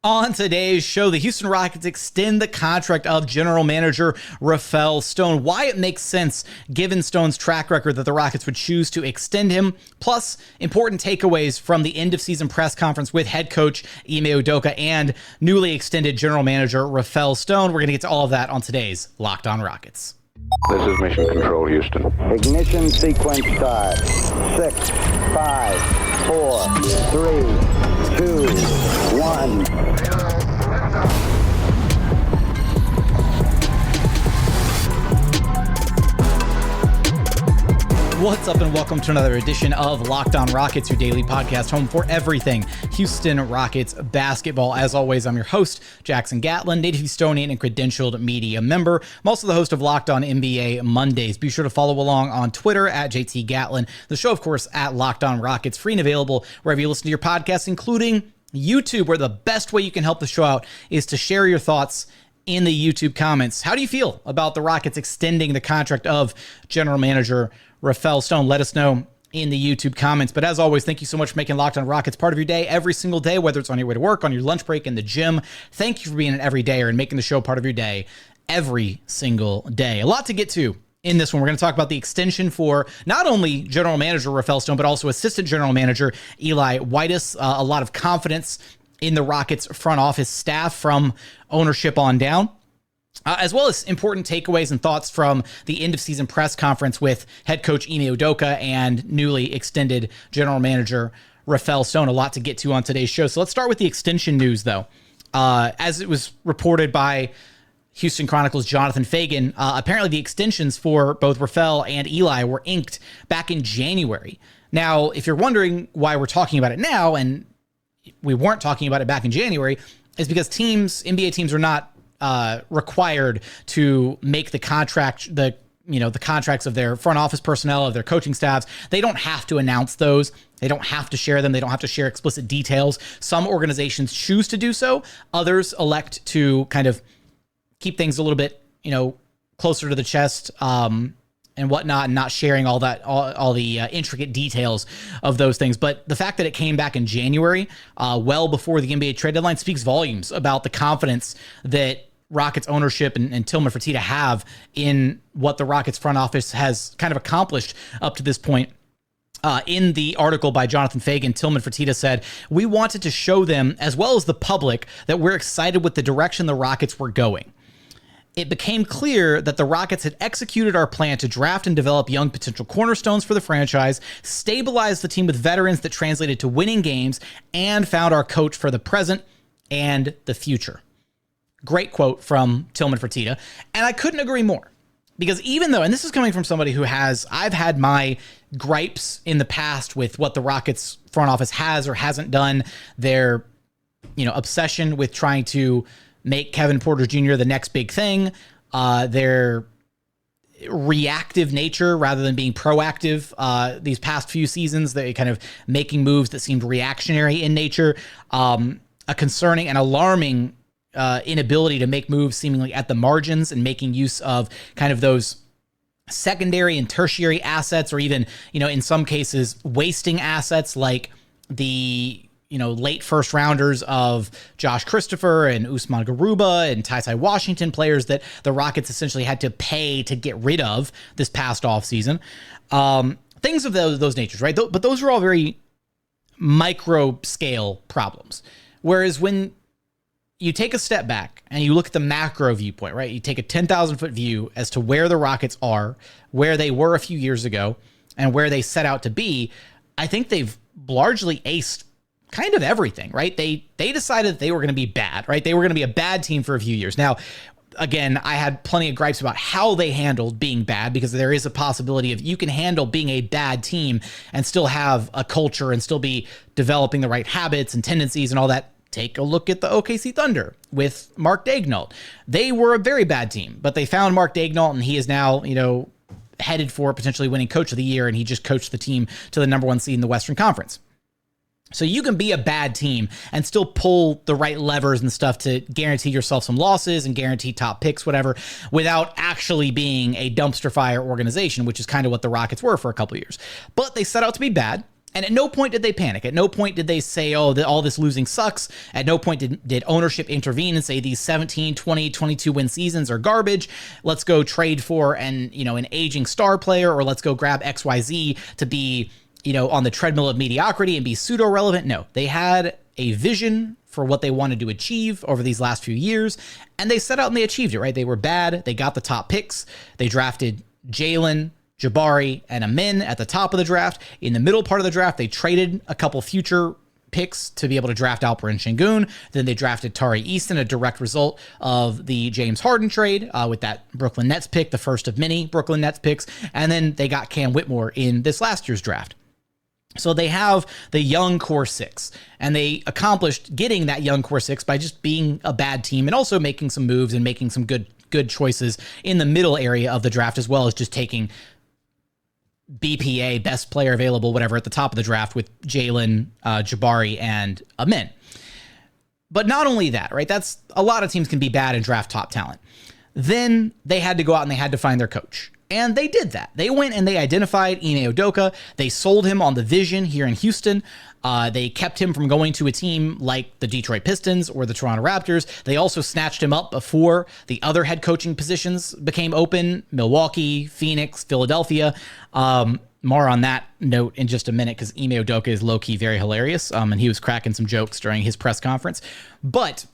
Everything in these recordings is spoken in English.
On today's show, the Houston Rockets extend the contract of general manager Rafael Stone. Why it makes sense, given Stone's track record, that the Rockets would choose to extend him. Plus, important takeaways from the end-of-season press conference with head coach Ime Udoka and newly extended general manager Rafael Stone. We're going to get to all of that on today's Locked On Rockets. This is Mission Control, Houston. Ignition sequence start. 6, 5, 4, 3, 2, 1. What's up and welcome to another edition of Locked On Rockets, your daily podcast home for everything Houston Rockets basketball. As always, I'm your host, Jackson Gatlin, native Houstonian and credentialed media member. I'm also the host of Locked On NBA Mondays. Be sure to follow along on Twitter at JT Gatlin. The show, of course, at Locked On Rockets, free and available wherever you listen to your podcasts, including YouTube, where the best way you can help the show out is to share your thoughts in the YouTube comments. How do you feel about the Rockets extending the contract of general manager Rafael Stone? Let us know in the YouTube comments. But as always, thank you so much for making Locked On Rockets part of your day every single day, whether it's on your way to work, on your lunch break, in the gym. Thank you for being an everydayer and making the show part of your day every single day. A lot to get to in this one. We're going to talk about the extension for not only general manager Rafael Stone, but also assistant general manager Eli Witus. A lot of confidence in the Rockets front office staff from ownership on down. As well as important takeaways and thoughts from the end-of-season press conference with head coach Ime Udoka and newly extended general manager Rafael Stone. A lot to get to on today's show. So let's start with the extension news, though. As it was reported by Houston Chronicle's Jonathan Fagan, apparently the extensions for both Rafael and Eli were inked back in January. Now, if you're wondering why we're talking about it now, and we weren't talking about it back in January, is because NBA teams are not required to make the contracts of their front office personnel, of their coaching staffs. They don't have to announce those. They don't have to share them. They don't have to share explicit details. Some organizations choose to do so. Others elect to kind of keep things a little bit, closer to the chest, and whatnot, and not sharing all the intricate details of those things. But the fact that it came back in January, well before the NBA trade deadline, speaks volumes about the confidence that Rockets ownership and Tillman Fertitta have in what the Rockets front office has kind of accomplished up to this point. In the article by Jonathan Fagan, Tillman Fertitta said, "We wanted to show them, as well as the public, that we're excited with the direction the Rockets were going. It became clear that the Rockets had executed our plan to draft and develop young potential cornerstones for the franchise, stabilize the team with veterans that translated to winning games, and found our coach for the present and the future." Great quote from Tillman Fertitta. And I couldn't agree more. Because even though, and this is coming from somebody who I've had my gripes in the past with what the Rockets front office has or hasn't done, their, obsession with trying to make Kevin Porter Jr. the next big thing, their reactive nature rather than being proactive these past few seasons, they kind of making moves that seemed reactionary in nature, a concerning and alarming inability to make moves seemingly at the margins and making use of kind of those secondary and tertiary assets, or even, in some cases, wasting assets like the late first rounders of Josh Christopher and Usman Garuba and Ty Washington, players that the Rockets essentially had to pay to get rid of this past offseason. Things of those natures, right? But those are all very micro scale problems. Whereas when you take a step back and you look at the macro viewpoint, right? You take a 10,000 foot view as to where the Rockets are, where they were a few years ago, and where they set out to be. I think they've largely aced kind of everything, right? They decided that they were going to be bad, right? They were going to be a bad team for a few years. Now, again, I had plenty of gripes about how they handled being bad, because there is a possibility of you can handle being a bad team and still have a culture and still be developing the right habits and tendencies and all that. Take a look at the OKC Thunder with Mark Daigneault. They were a very bad team, but they found Mark Daigneault, and he is now, headed for potentially winning Coach of the Year, and he just coached the team to the number 1 seed in the Western Conference. So you can be a bad team and still pull the right levers and stuff to guarantee yourself some losses and guarantee top picks, whatever, without actually being a dumpster fire organization, which is kind of what the Rockets were for a couple of years. But they set out to be bad. And at no point did they panic. At no point did they say, oh, all this losing sucks. At no point did ownership intervene and say these 17, 20, 22 win seasons are garbage. Let's go trade for an aging star player, or let's go grab XYZ to be, on the treadmill of mediocrity and be pseudo relevant. No, they had a vision for what they wanted to achieve over these last few years, and they set out and they achieved it, right? They were bad. They got the top picks. They drafted Jalen, Jabari, and Ime at the top of the draft. In the middle part of the draft, they traded a couple future picks to be able to draft Alperen Sengun. Then they drafted Tari, Eason, a direct result of the James Harden trade with that Brooklyn Nets pick, the first of many Brooklyn Nets picks. And then they got Cam Whitmore in this last year's draft. So they have the young core six, and they accomplished getting that young core six by just being a bad team and also making some moves and making some good choices in the middle area of the draft, as well as just taking BPA, best player available, whatever, at the top of the draft with Jalen, Jabari, and Ime. But not only that, right? That's a lot of teams can be bad and draft top talent. Then they had to go out and they had to find their coach. And they did that. They went and they identified Ime Udoka. They sold him on the vision here in Houston. They kept him from going to a team like the Detroit Pistons or the Toronto Raptors. They also snatched him up before the other head coaching positions became open: Milwaukee, Phoenix, Philadelphia. More on that note in just a minute, because Ime Udoka is low-key very hilarious, and he was cracking some jokes during his press conference. But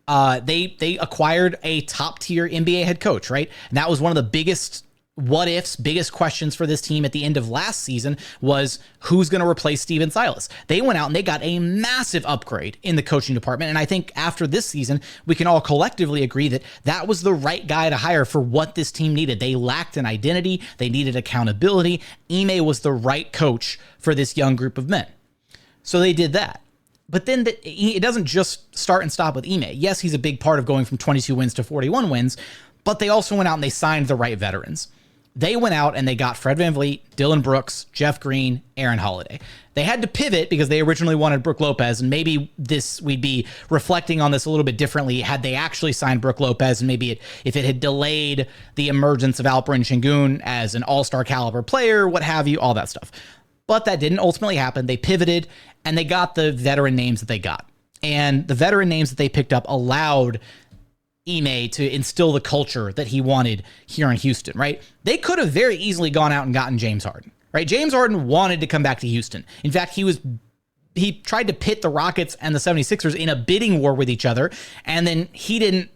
they acquired a top-tier NBA head coach, right? And that was one of the biggest what-ifs, biggest questions for this team at the end of last season was who's going to replace Steven Silas. They went out and they got a massive upgrade in the coaching department, and I think after this season, we can all collectively agree that that was the right guy to hire for what this team needed. They lacked an identity. They needed accountability. Ime was the right coach for this young group of men. So they did that. But then it doesn't just start and stop with Ime. Yes, he's a big part of going from 22 wins to 41 wins, but they also went out and they signed the right veterans. They went out and they got Fred VanVleet, Dillon Brooks, Jeff Green, Aaron Holiday. They had to pivot because they originally wanted Brook Lopez, and maybe we'd be reflecting on this a little bit differently had they actually signed Brook Lopez, and maybe if it had delayed the emergence of Alperen Sengun as an all-star caliber player, what have you, all that stuff. But that didn't ultimately happen. They pivoted and they got the veteran names that they got. And the veteran names that they picked up allowed Ime to instill the culture that he wanted here in Houston, right? They could have very easily gone out and gotten James Harden, right? James Harden wanted to come back to Houston. In fact, he tried to pit the Rockets and the 76ers in a bidding war with each other, and then he didn't,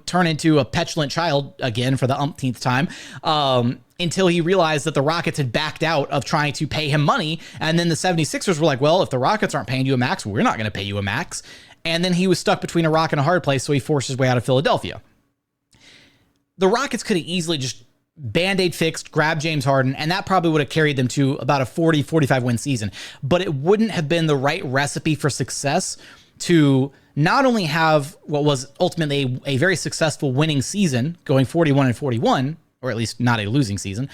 turn into a petulant child again for the umpteenth time, until he realized that the Rockets had backed out of trying to pay him money. And then the 76ers were like, well, if the Rockets aren't paying you a max, we're not going to pay you a max. And then he was stuck between a rock and a hard place, so he forced his way out of Philadelphia. The Rockets could have easily just Band-Aid fixed, grabbed James Harden, and that probably would have carried them to about a 40, 45 win season. But it wouldn't have been the right recipe for success to not only have what was ultimately a very successful winning season, going 41-41, or at least not a losing season,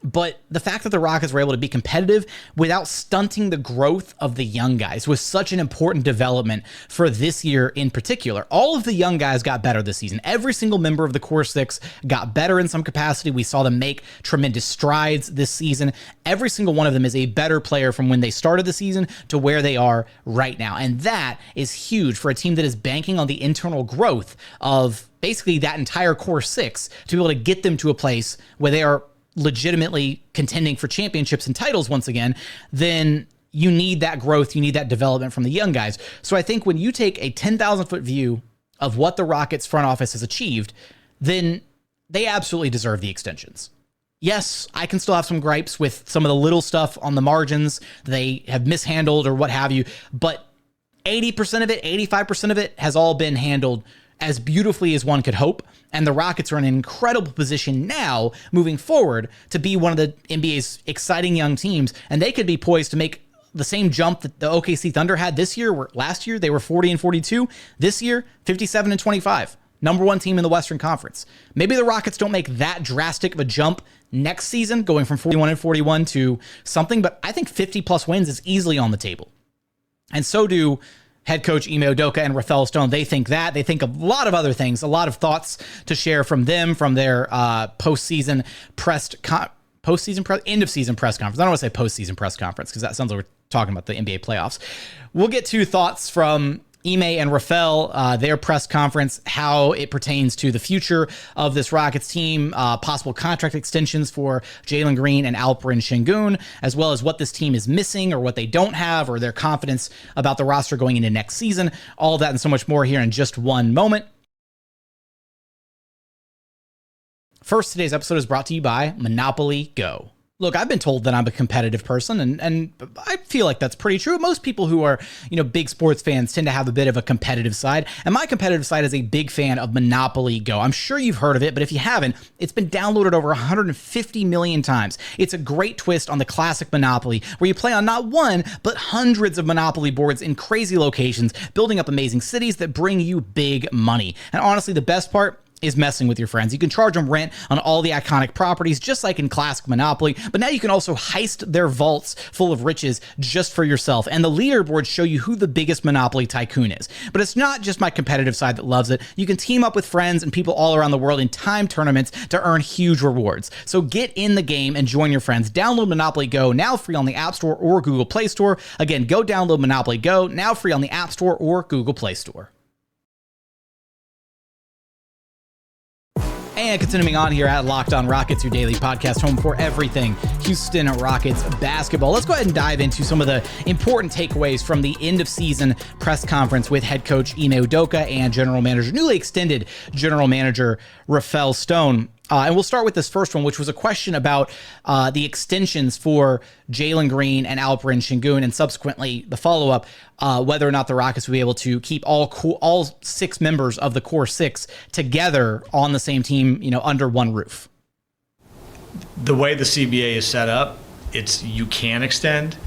but the fact that the Rockets were able to be competitive without stunting the growth of the young guys was such an important development for this year in particular. All of the young guys got better this season. Every single member of the core six got better in some capacity. We saw them make tremendous strides this season. Every single one of them is a better player from when they started the season to where they are right now. And that is huge for a team that is banking on the internal growth of basically that entire core six to be able to get them to a place where they are legitimately contending for championships and titles once again. Then you need that growth, you need that development from the young guys. So I think when you take a 10,000 foot view of what the Rockets front office has achieved, then they absolutely deserve the extensions. Yes, I can still have some gripes with some of the little stuff on the margins they have mishandled or what have you, but 80% of it, 85% of it has all been handled as beautifully as one could hope. And the Rockets are in an incredible position now moving forward to be one of the NBA's exciting young teams. And they could be poised to make the same jump that the OKC Thunder had this year, where last year they were 40-42. This year, 57-25. Number one team in the Western Conference. Maybe the Rockets don't make that drastic of a jump next season, going from 41-41 to something, but I think 50 plus wins is easily on the table. And so do head coach Ime Udoka and Rafael Stone. They think that. They think a lot of other things, a lot of thoughts to share from them, from their postseason end of season press conference. I don't want to say postseason press conference because that sounds like we're talking about the NBA playoffs. We'll get to thoughts from Ime and Rafael, their press conference, how it pertains to the future of this Rockets team, possible contract extensions for Jalen Green and Alperen Sengun, as well as what this team is missing or what they don't have or their confidence about the roster going into next season. All of that and so much more here in just one moment. First, today's episode is brought to you by Monopoly Go. Look, I've been told that I'm a competitive person, and I feel like that's pretty true. Most people who are, big sports fans tend to have a bit of a competitive side, and my competitive side is a big fan of Monopoly Go. I'm sure you've heard of it, but if you haven't, it's been downloaded over 150 million times. It's a great twist on the classic Monopoly, where you play on not one, but hundreds of Monopoly boards in crazy locations, building up amazing cities that bring you big money. And honestly, the best part is messing with your friends. You can charge them rent on all the iconic properties, just like in classic Monopoly, but now you can also heist their vaults full of riches just for yourself. And the leaderboards show you who the biggest Monopoly tycoon is. But it's not just my competitive side that loves it. You can team up with friends and people all around the world in timed tournaments to earn huge rewards. So get in the game and join your friends. Download Monopoly Go, now free on the App Store or Google Play Store. Again, go download Monopoly Go, now free on the App Store or Google Play Store. And continuing on here at Locked On Rockets, your daily podcast home for everything Houston Rockets basketball. Let's go ahead and dive into some of the important takeaways from the end of season press conference with head coach Ime Udoka and newly extended general manager Rafael Stone. And we'll start with this first one, which was a question about the extensions for Jalen Green and Alperen Sengun, and subsequently the follow-up, whether or not the Rockets will be able to keep all six members of the core six together on the same team, under one roof. The way the CBA is set up, you can extend,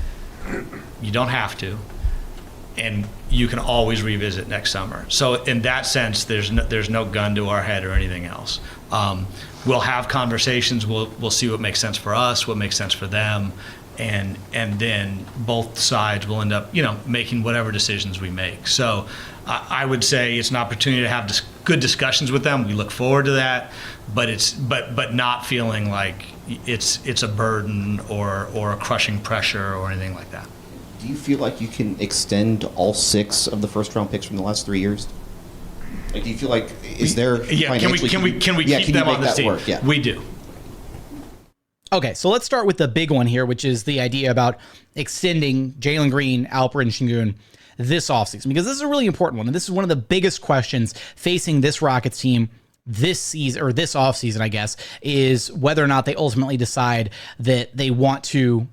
you don't have to, and you can always revisit next summer. So in that sense, there's no gun to our head or anything else. We'll have conversations. We'll see what makes sense for us, what makes sense for them, and then both sides will end up, making whatever decisions we make. So I would say it's an opportunity to have good discussions with them. We look forward to that, but not feeling like it's a burden or a crushing pressure or anything like that. Do you feel like you can extend all six of the first round picks from the last 3 years? Like, do you feel like can we keep them on this team? Work? Yeah. We do. Okay, so let's start with the big one here, which is the idea about extending Jalen Green, Alperen Sengun this offseason, because this is a really important one, and this is one of the biggest questions facing this Rockets team this season, or this offseason, I guess, is whether or not they ultimately decide that they want to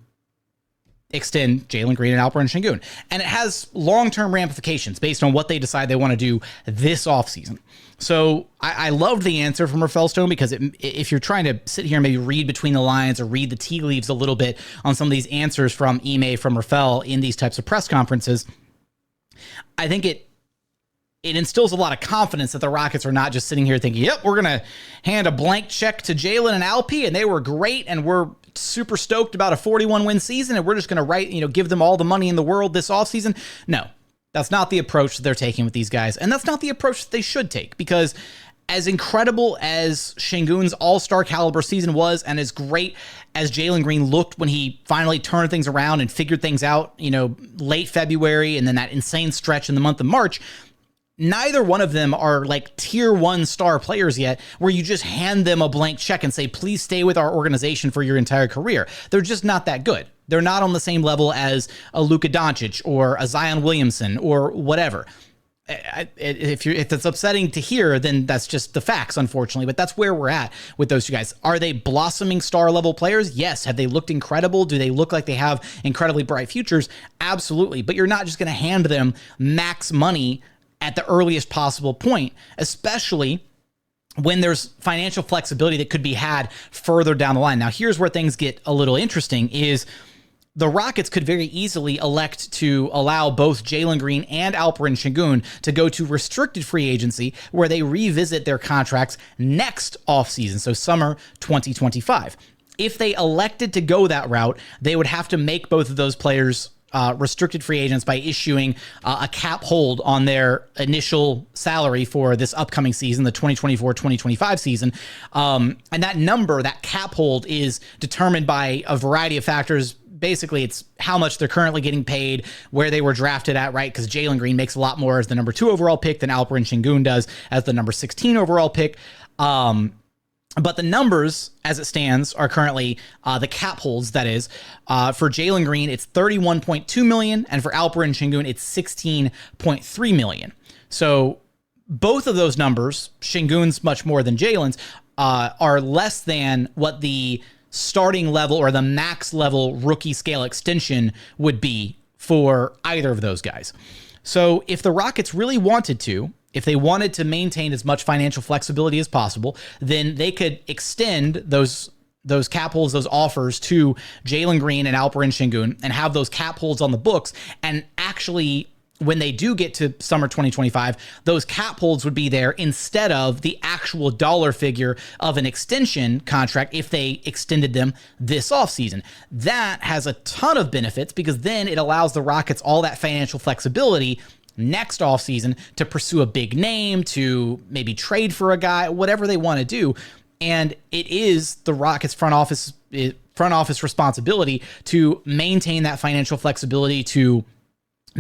extend Jalen Green and Alperen Sengun. And it has long-term ramifications based on what they decide they want to do this offseason. So I loved the answer from Rafael Stone, because if you're trying to sit here and maybe read between the lines or read the tea leaves a little bit on some of these answers from Ime, from Rafael in these types of press conferences, I think it instills a lot of confidence that the Rockets are not just sitting here thinking, yep, we're going to hand a blank check to Jalen and Alpi, and they were great, and we're super stoked about a 41-win season, and we're just going to give them all the money in the world this offseason. No, that's not the approach that they're taking with these guys, and that's not the approach that they should take, because as incredible as Sengun's all-star caliber season was, and as great as Jalen Green looked when he finally turned things around and figured things out, late February, and then that insane stretch in the month of March, neither one of them are like tier 1 star players yet, where you just hand them a blank check and say, please stay with our organization for your entire career. They're just not that good. They're not on the same level as a Luka Doncic or a Zion Williamson or whatever. If it's upsetting to hear, then that's just the facts, unfortunately. But that's where we're at with those two guys. Are they blossoming star level players? Yes. Have they looked incredible? Do they look like they have incredibly bright futures? Absolutely. But you're not just going to hand them max money at the earliest possible point, especially when there's financial flexibility that could be had further down the line. Now, here's where things get a little interesting, is the Rockets could very easily elect to allow both Jalen Green and Alperen Sengun to go to restricted free agency, where they revisit their contracts next offseason, so summer 2025. If they elected to go that route, they would have to make both of those players restricted free agents by issuing a cap hold on their initial salary for this upcoming season, the 2024-2025 season. And that number, that cap hold, is determined by a variety of factors. Basically, it's how much they're currently getting paid, where they were drafted at, right? Because Jalen Green makes a lot more as the number 2 overall pick than Alperen Sengun does as the number 16 overall pick. But the numbers, as it stands, are currently the cap holds. That is, for Jalen Green, it's $31.2 million, and for Alperen Sengun, it's $16.3 million. So both of those numbers, Sengun's much more than Jalen's, are less than what the starting level or the max level rookie scale extension would be for either of those guys. So if the Rockets really wanted to, if they wanted to maintain as much financial flexibility as possible, then they could extend those cap holds, those offers to Jalen Green and Alperen Sengun, and have those cap holds on the books. And actually, when they do get to summer 2025, those cap holds would be there instead of the actual dollar figure of an extension contract if they extended them this offseason. That has a ton of benefits because then it allows the Rockets all that financial flexibility next offseason to pursue a big name, to maybe trade for a guy, whatever they want to do. And it is the Rockets front office responsibility to maintain that financial flexibility, to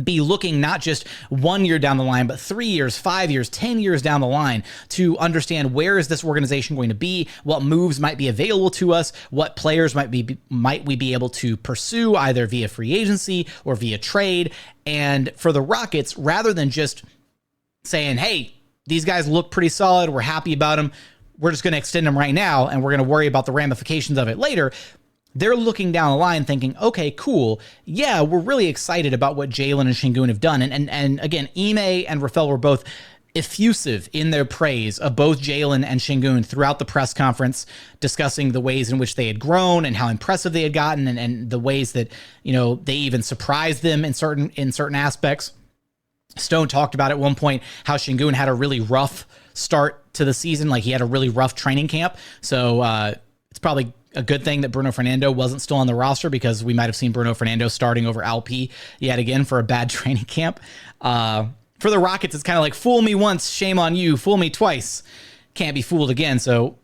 be looking not just 1 year down the line, but 3 years, 5 years, 10 years down the line, to understand where is this organization going to be, what moves might be available to us, what players might we be able to pursue either via free agency or via trade. And for the Rockets, rather than just saying, hey, these guys look pretty solid, we're happy about them, we're just going to extend them right now and we're going to worry about the ramifications of it later, they're looking down the line thinking, okay, cool. Yeah, we're really excited about what Jalen and Sengun have done. And again, Ime and Rafael were both effusive in their praise of both Jalen and Sengun throughout the press conference, discussing the ways in which they had grown and how impressive they had gotten, and the ways that, you know, they even surprised them in certain aspects. Stone talked about at one point how Sengun had a really rough start to the season. Like, he had a really rough training camp. So it's probably a good thing that Bruno Fernando wasn't still on the roster, because we might have seen Bruno Fernando starting over LP yet again for a bad training camp. For the Rockets, it's kind of like, fool me once, shame on you. Fool me twice, can't be fooled again. So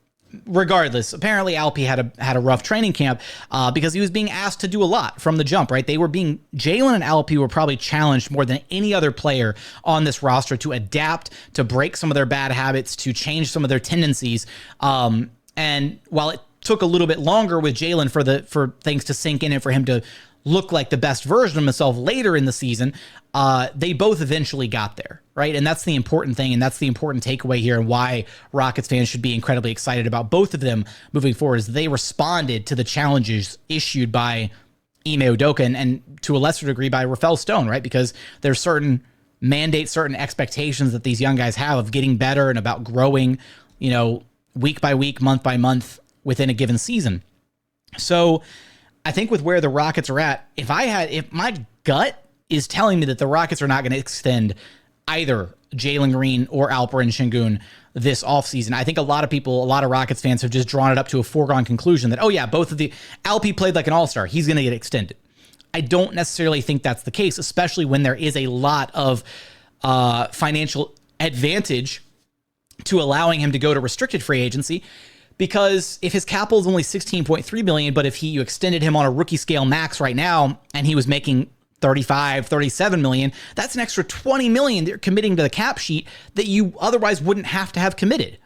regardless, apparently LP had a rough training camp because he was being asked to do a lot from the jump, right? Jalen and LP were probably challenged more than any other player on this roster to adapt, to break some of their bad habits, to change some of their tendencies. And while it took a little bit longer with Jalen for things to sink in and for him to look like the best version of himself later in the season, they both eventually got there, right? And that's the important thing, and that's the important takeaway here, and why Rockets fans should be incredibly excited about both of them moving forward, is they responded to the challenges issued by Ime Udoka and to a lesser degree by Rafael Stone, right? Because there's certain mandates, certain expectations that these young guys have of getting better and about growing, you know, week by week, month by month within a given season. So I think with where the Rockets are at, if my gut is telling me that the Rockets are not going to extend either Jalen Green or Alperen Sengun this offseason, I think a lot of Rockets fans have just drawn it up to a foregone conclusion that, oh yeah, both of the LP played like an all-star, he's going to get extended. I don't necessarily think that's the case, especially when there is a lot of financial advantage to allowing him to go to restricted free agency. Because if his cap hold is only $16.3 million, but if you extended him on a rookie scale max right now and he was making $37 million, that's an extra $20 million they're committing to the cap sheet that you otherwise wouldn't have to have committed.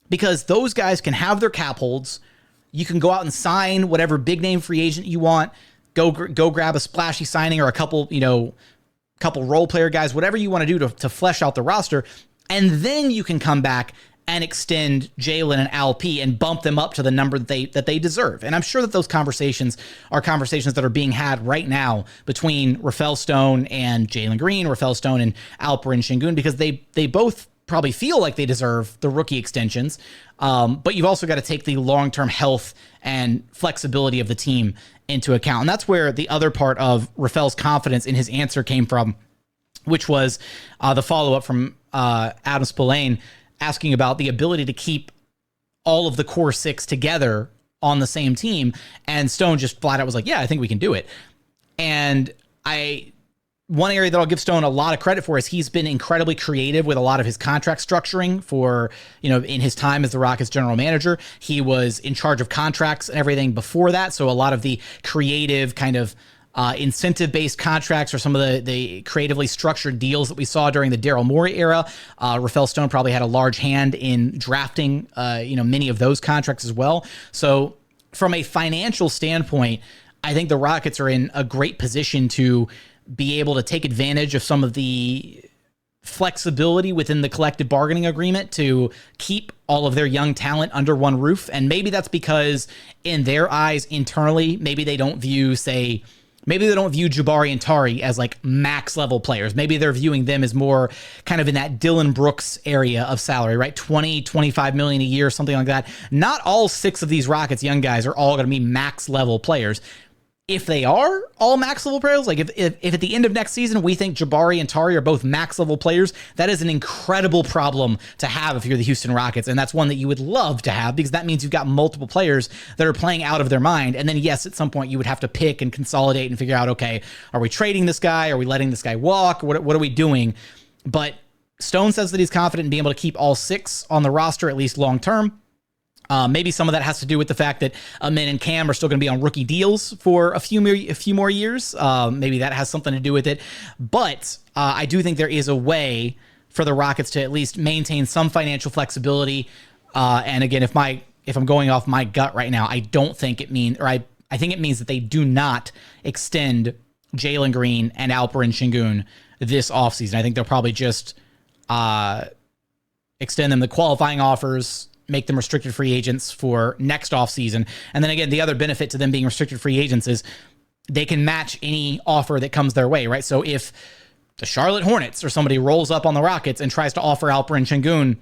Because those guys can have their cap holds. You can go out and sign whatever big name free agent you want. Go grab a splashy signing or a couple role player guys, whatever you want to do to flesh out the roster. And then you can come back and extend Jalen and LP and bump them up to the number that they deserve. And I'm sure that those conversations are conversations that are being had right now between Rafael Stone and Jalen Green, Rafael Stone and Alperen Sengun, because they both probably feel like they deserve the rookie extensions. But you've also got to take the long-term health and flexibility of the team into account. And that's where the other part of Rafael's confidence in his answer came from, which was the follow-up from Adam Spillane, asking about the ability to keep all of the core six together on the same team. And Stone just flat out was like, yeah, I think we can do it. And One area that I'll give Stone a lot of credit for is he's been incredibly creative with a lot of his contract structuring for, in his time as the Rockets general manager. He was in charge of contracts and everything before that. So a lot of the creative kind of incentive-based contracts or some of the creatively structured deals that we saw during the Daryl Morey era. Rafael Stone probably had a large hand in drafting, many of those contracts as well. So from a financial standpoint, I think the Rockets are in a great position to be able to take advantage of some of the flexibility within the collective bargaining agreement to keep all of their young talent under one roof. And maybe that's because in their eyes internally, maybe they don't view Jabari and Tari as like max level players. Maybe they're viewing them as more kind of in that Dillon Brooks area of salary, right? 20, 25 million a year, something like that. Not all 6 of these Rockets young guys are all going to be max level players. If they are all max level players, like if at the end of next season we think Jabari and Tari are both max level players, that is an incredible problem to have if you're the Houston Rockets. And that's one that you would love to have because that means you've got multiple players that are playing out of their mind. And then yes, at some point you would have to pick and consolidate and figure out, okay, are we trading this guy? Are we letting this guy walk? What are we doing? But Stone says that he's confident in being able to keep all 6 on the roster, at least long term. Maybe some of that has to do with the fact that Amin and Cam are still going to be on rookie deals for a few more years. Maybe that has something to do with it. But I do think there is a way for the Rockets to at least maintain some financial flexibility. And again, if I'm going off my gut right now, I don't think it means, or I think it means that they do not extend Jalen Green and Alperen Sengun this offseason. I think they'll probably just extend them the qualifying offers, make them restricted free agents for next offseason. And then again, the other benefit to them being restricted free agents is they can match any offer that comes their way, right? So if the Charlotte Hornets or somebody rolls up on the Rockets and tries to offer Alperen Sengun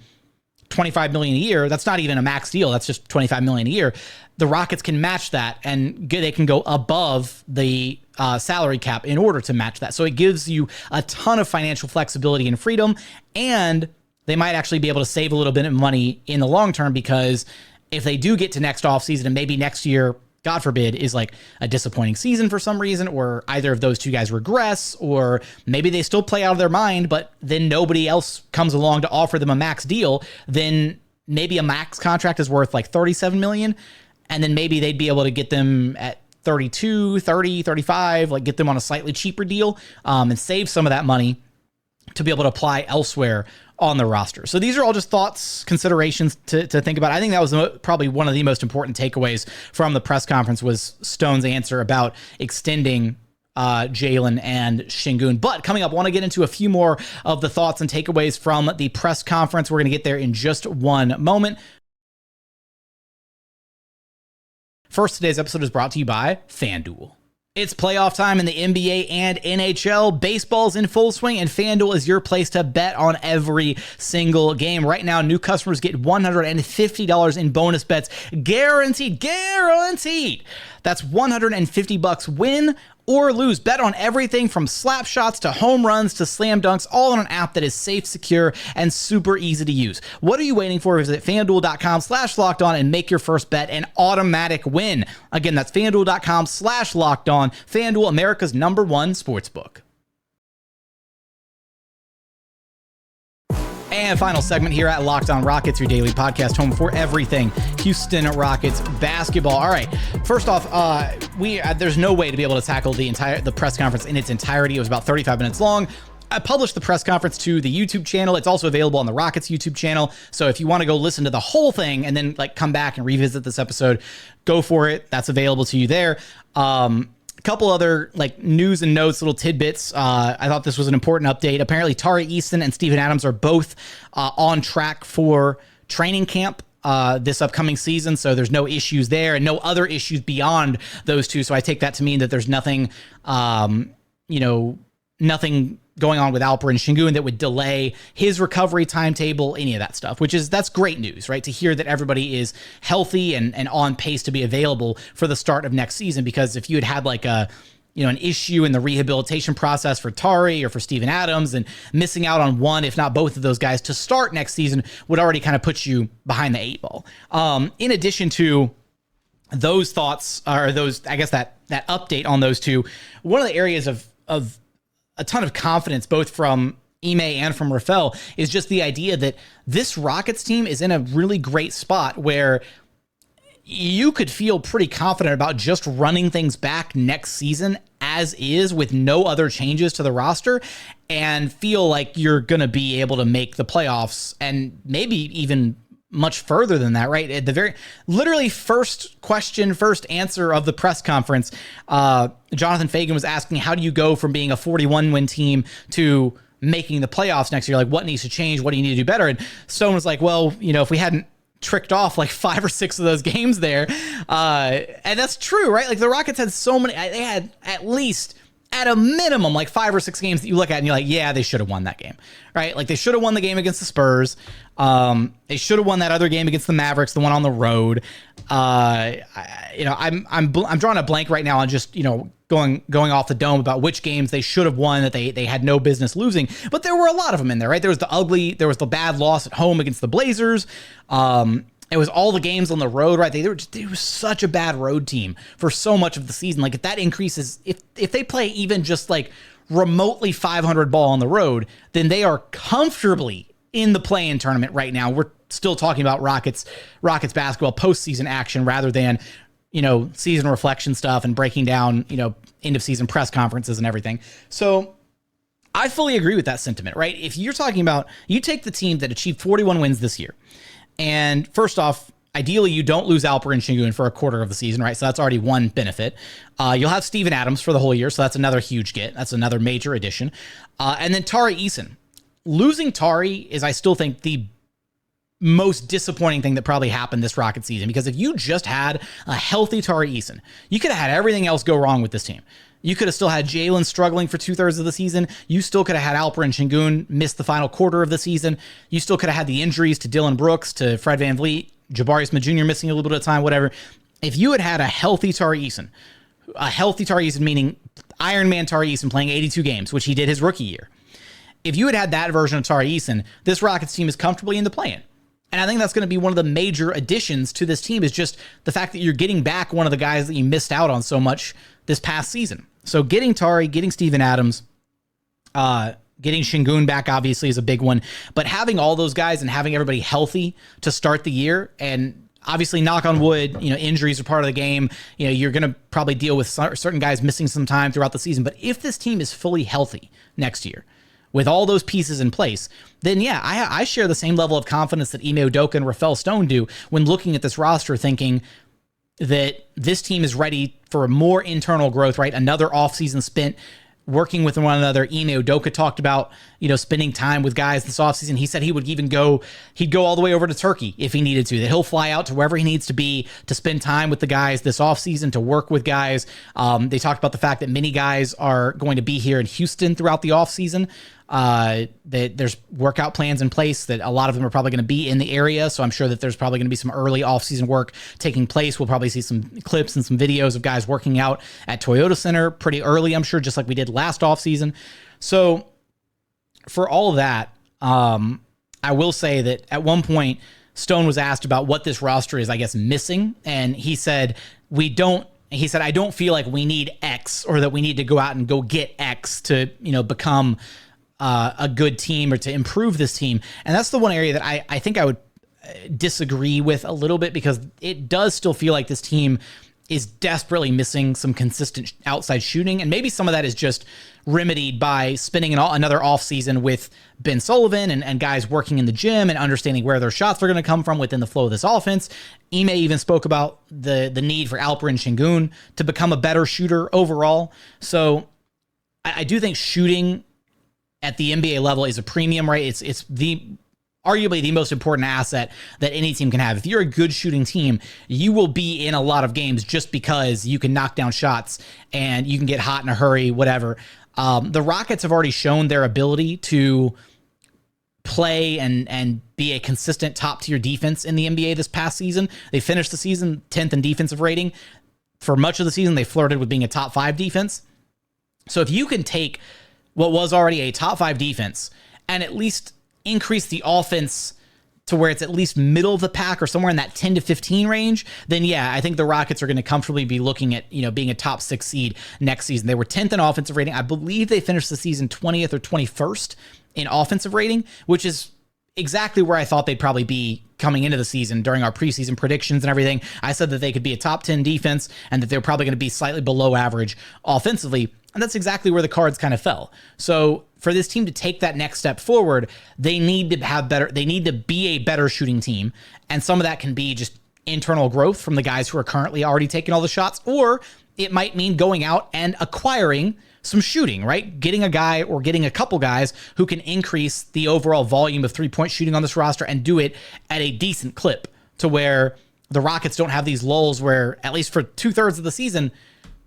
$25 million a year, that's not even a max deal. That's just $25 million a year. The Rockets can match that and they can go above the salary cap in order to match that. So it gives you a ton of financial flexibility and freedom, and they might actually be able to save a little bit of money in the long term because if they do get to next offseason and maybe next year, God forbid, is like a disappointing season for some reason, or either of those two guys regress, or maybe they still play out of their mind, but then nobody else comes along to offer them a max deal, then maybe a max contract is worth like $37 million. And then maybe they'd be able to get them at 32, 30, 35, like get them on a slightly cheaper deal and save some of that money to be able to apply elsewhere on the roster. So these are all just thoughts, considerations to think about. I think that was probably one of the most important takeaways from the press conference was Stone's answer about extending Jalen and Sengun. But coming up, I want to get into a few more of the thoughts and takeaways from the press conference. We're going to get there in just one moment. First, today's episode is brought to you by FanDuel. It's playoff time in the NBA and NHL. Baseball's in full swing, and FanDuel is your place to bet on every single game. Right now, new customers get $150 in bonus bets. Guaranteed. That's $150 win or lose. Bet on everything from slap shots to home runs to slam dunks, all on an app that is safe, secure, and super easy to use. What are you waiting for? Visit FanDuel.com/lockedon and make your first bet an automatic win. Again, that's FanDuel.com/lockedon. FanDuel, America's #1 sportsbook. And final segment here at Locked On Rockets, your daily podcast home for everything Houston Rockets basketball. All right, first off, there's no way to be able to tackle the press conference in its entirety. It was about 35 minutes long. I published the press conference to the YouTube channel. It's also available on the Rockets YouTube channel. So if you want to go listen to the whole thing and then come back and revisit this episode, go for it. That's available to you there. Couple other news and notes, little tidbits. I thought this was an important update. Apparently, Tari, Eason, and Steven Adams are both on track for training camp this upcoming season, so there's no issues there and no other issues beyond those two. So I take that to mean that there's nothing, nothing going on with Alperen Sengun that would delay his recovery timetable, any of that stuff, that's great news, right? To hear that everybody is healthy and on pace to be available for the start of next season. Because if you had an issue in the rehabilitation process for Tari or for Steven Adams, and missing out on one, if not both of those guys to start next season would already kind of put you behind the 8 ball. In addition to those thoughts, or those, I guess that update on those two, one of the areas of a ton of confidence, both from Ime and from Rafael, is just the idea that this Rockets team is in a really great spot where you could feel pretty confident about just running things back next season as is with no other changes to the roster and feel like you're going to be able to make the playoffs and maybe even much further than that, right? At the very literally first answer of the press conference, Jonathan Fagan was asking, how do you go from being a 41 win team to making the playoffs next year? Like, what needs to change? What do you need to do better? And Stone was like, well, if we hadn't tricked off like 5 or 6 of those games there. And that's true, right? Like the Rockets had so many, they had at least at a minimum, like 5 or 6 games that you look at and you're like, yeah, they should have won that game, right? Like they should have won the game against the Spurs. They should have won that other game against the Mavericks, the one on the road. I'm drawing a blank right now on just, going off the dome about which games they should have won that they had no business losing. But there were a lot of them in there, right? There was the bad loss at home against the Blazers. It was all the games on the road, right? They were such a bad road team for so much of the season. Like if that increases, if they play even just like remotely 500 ball on the road, then they are comfortably in the play-in tournament right now. We're still talking about Rockets basketball postseason action rather than, season reflection stuff and breaking down, end of season press conferences and everything. So I fully agree with that sentiment, right? If you're talking about, you take the team that achieved 41 wins this year, and first off, ideally you don't lose Alperen Sengun for a quarter of the season, right? So that's already one benefit. You'll have Steven Adams for the whole year, so that's another huge get. That's another major addition. And then Tari Eason. Losing Tari is, I still think, the most disappointing thing that probably happened this Rocket season, because if you just had a healthy Tari Eason, you could have had everything else go wrong with this team. You could have still had Jalen struggling for 2/3 of the season. You still could have had Alperen Sengun miss the final quarter of the season. You still could have had the injuries to Dillon Brooks, to Fred VanVleet, Jabari Smith Jr. missing a little bit of time, whatever. If you had a healthy Tari Eason meaning Iron Man Tari Eason playing 82 games, which he did his rookie year. If you had that version of Tari Eason, this Rockets team is comfortably in the play-in. And I think that's going to be one of the major additions to this team, is just the fact that you're getting back one of the guys that you missed out on so much this past season. So getting Tari, getting Steven Adams, getting Sengun back obviously is a big one. But having all those guys and having everybody healthy to start the year, and obviously, knock on wood, injuries are part of the game. You're going to probably deal with certain guys missing some time throughout the season. But if this team is fully healthy next year, with all those pieces in place, then yeah, I share the same level of confidence that Ime Udoka and Rafael Stone do when looking at this roster, thinking that this team is ready for more internal growth, right? Another offseason spent working with one another. Ime Udoka talked about, spending time with guys this offseason. He said he would even go all the way over to Turkey if he needed to, that he'll fly out to wherever he needs to be to spend time with the guys this offseason, to work with guys. They talked about the fact that many guys are going to be here in Houston throughout the offseason. That there's workout plans in place, that a lot of them are probably going to be in the area. So I'm sure that there's probably going to be some early offseason work taking place. We'll probably see some clips and some videos of guys working out at Toyota Center pretty early, I'm sure, just like we did last offseason. So for all of that, I will say that at one point, Stone was asked about what this roster is, I guess, missing. And he said, I don't feel like we need X, or that we need to go out and go get X to, become a good team or to improve this team. And that's the one area that I think I would disagree with a little bit, because it does still feel like this team is desperately missing some consistent outside shooting. And maybe some of that is just remedied by spending another offseason with Ben Sullivan and guys working in the gym and understanding where their shots are going to come from within the flow of this offense. Ime even spoke about the need for Alperen Sengun to become a better shooter overall. So I do think shooting at the NBA level is a premium, right? It's arguably the most important asset that any team can have. If you're a good shooting team, you will be in a lot of games just because you can knock down shots and you can get hot in a hurry, whatever. The Rockets have already shown their ability to play and be a consistent top-tier defense in the NBA this past season. They finished the season 10th in defensive rating. For much of the season, they flirted with being a top 5 defense. So if you can take what was already a top 5 defense and at least increase the offense to where it's at least middle of the pack or somewhere in that 10 to 15 range, then yeah, I think the Rockets are going to comfortably be looking at, being a top 6 seed next season. They were 10th in offensive rating. I believe they finished the season 20th or 21st in offensive rating, which is exactly where I thought they'd probably be coming into the season during our preseason predictions and everything. I said that they could be a top 10 defense and that they're probably going to be slightly below average offensively. And that's exactly where the cards kind of fell. So for this team to take that next step forward, they need to be a better shooting team. And some of that can be just internal growth from the guys who are currently already taking all the shots, or it might mean going out and acquiring some shooting, right? Getting a guy or getting a couple guys who can increase the overall volume of 3-point shooting on this roster and do it at a decent clip to where the Rockets don't have these lulls where, at least for 2/3 of the season,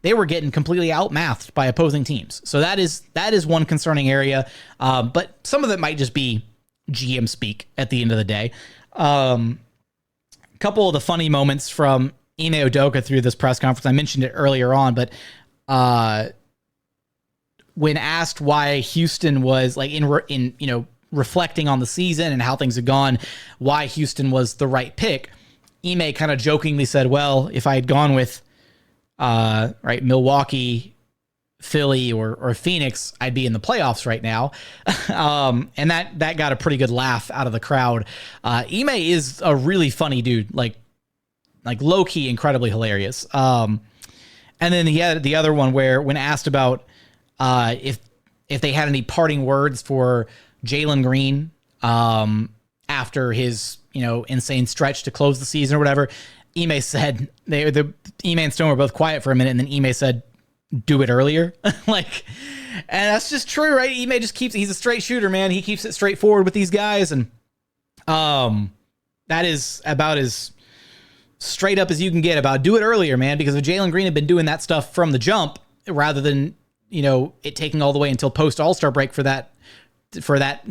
they were getting completely outmathed by opposing teams. So that is one concerning area. But some of it might just be GM speak at the end of the day. Couple of the funny moments from Ime Udoka through this press conference. I mentioned it earlier on, but when asked why Houston was like in reflecting on the season and how things had gone, why Houston was the right pick, Ime kind of jokingly said, well, if I had gone with Milwaukee, Philly, or Phoenix, I'd be in the playoffs right now. And that got a pretty good laugh out of the crowd. Ime is a really funny dude, like low-key incredibly hilarious. And then he had the other one where when asked about if they had any parting words for Jalen Green after his insane stretch to close the season or whatever, Ime said, Ime and Stone were both quiet for a minute, and then Ime said, do it earlier. And that's just true, right? Ime just he's a straight shooter, man. He keeps it straightforward with these guys, and that is about as straight up as you can get about do it earlier, man, because if Jalen Green had been doing that stuff from the jump rather than, it taking all the way until post All-Star break for that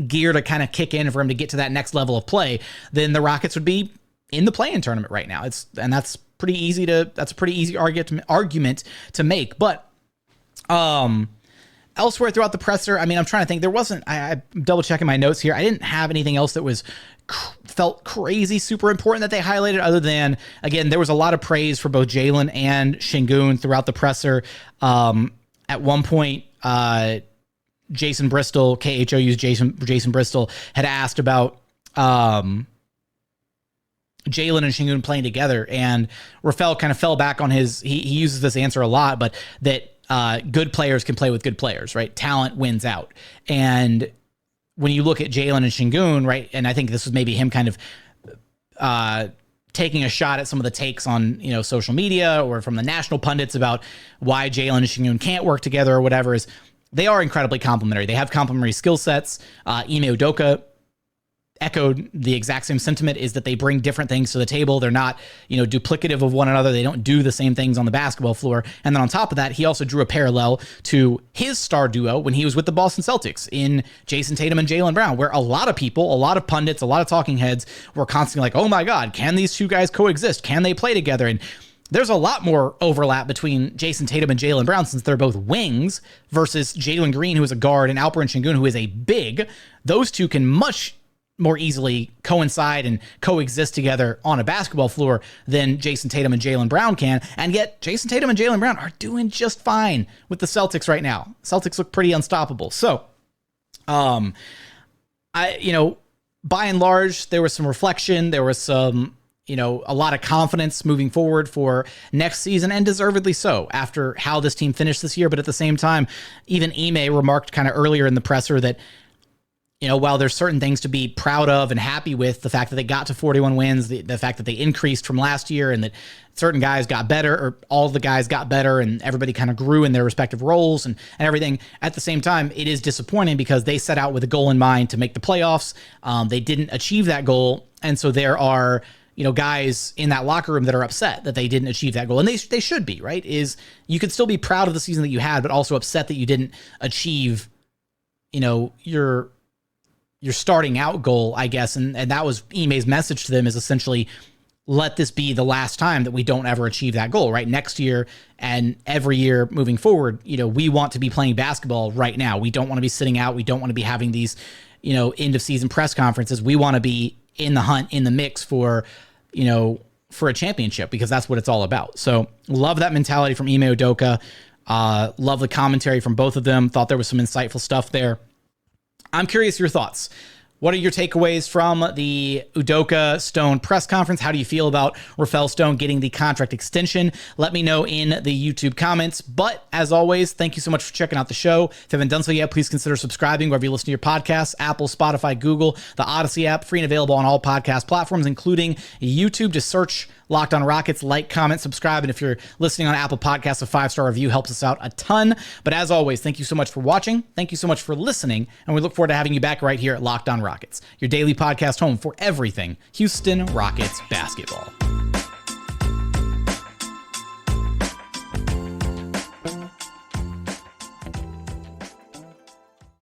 gear to kind of kick in for him to get to that next level of play, then the Rockets would be in the play-in tournament right now. That's a pretty easy argument to make. But elsewhere throughout the presser, I mean, I'm trying to think. There wasn't. I'm double checking my notes here. I didn't have anything else that was felt crazy super important that they highlighted, other than, again, there was a lot of praise for both Jalen and Sengun throughout the presser. At one point, Jason Bristol, KHOU's Jason Bristol, had asked about Jalen and Sengun playing together, and Rafael kind of fell back on his, he uses this answer a lot, but that good players can play with good players, right? Talent wins out. And when you look at Jalen and Sengun, right, and I think this was maybe him kind of taking a shot at some of the takes on, social media or from the national pundits about why Jalen and Sengun can't work together or whatever, is they are incredibly complementary. They have complementary skill sets. Ime Udoka echoed the exact same sentiment, is that they bring different things to the table. They're not, duplicative of one another. They don't do the same things on the basketball floor. And then on top of that, he also drew a parallel to his star duo when he was with the Boston Celtics in Jason Tatum and Jaylen Brown, where a lot of people, a lot of pundits, a lot of talking heads were constantly like, oh my God, can these two guys coexist? Can they play together? And there's a lot more overlap between Jason Tatum and Jaylen Brown, since they're both wings, versus Jalen Green, who is a guard, and Alperen Sengun, who is a big. Those two can much more easily coincide and coexist together on a basketball floor than Jason Tatum and Jaylen Brown can. And yet Jason Tatum and Jaylen Brown are doing just fine with the Celtics right now. Celtics look pretty unstoppable. So, by and large, there was some reflection. There was some, a lot of confidence moving forward for next season, and deservedly so after how this team finished this year. But at the same time, even Ime remarked kind of earlier in the presser that, while there's certain things to be proud of and happy with, the fact that they got to 41 wins, the fact that they increased from last year, and that certain guys got better, or all the guys got better, and everybody kind of grew in their respective roles and everything. At the same time, it is disappointing because they set out with a goal in mind to make the playoffs. They didn't achieve that goal. And so there are, guys in that locker room that are upset that they didn't achieve that goal. And they should be, right? Is you could still be proud of the season that you had, but also upset that you didn't achieve, your starting out goal, I guess. And that was Ime's message to them, is essentially, let this be the last time that we don't ever achieve that goal, right? Next year and every year moving forward, we want to be playing basketball right now. We don't want to be sitting out. We don't want to be having these, end of season press conferences. We want to be in the hunt, in the mix for, for a championship, because that's what it's all about. So love that mentality from Ime Udoka. Love the commentary from both of them. Thought there was some insightful stuff there. I'm curious your thoughts. What are your takeaways from the Udoka Stone press conference? How do you feel about Rafael Stone getting the contract extension? Let me know in the YouTube comments. But as always, thank you so much for checking out the show. If you haven't done so yet, please consider subscribing wherever you listen to your podcasts: Apple, Spotify, Google, the Odyssey app, free and available on all podcast platforms, including YouTube. Just search Locked On Rockets, like, comment, subscribe, and if you're listening on Apple Podcasts, a 5-star review helps us out a ton. But as always, thank you so much for watching. Thank you so much for listening, and we look forward to having you back right here at Locked On Rockets, your daily podcast home for everything Houston Rockets basketball.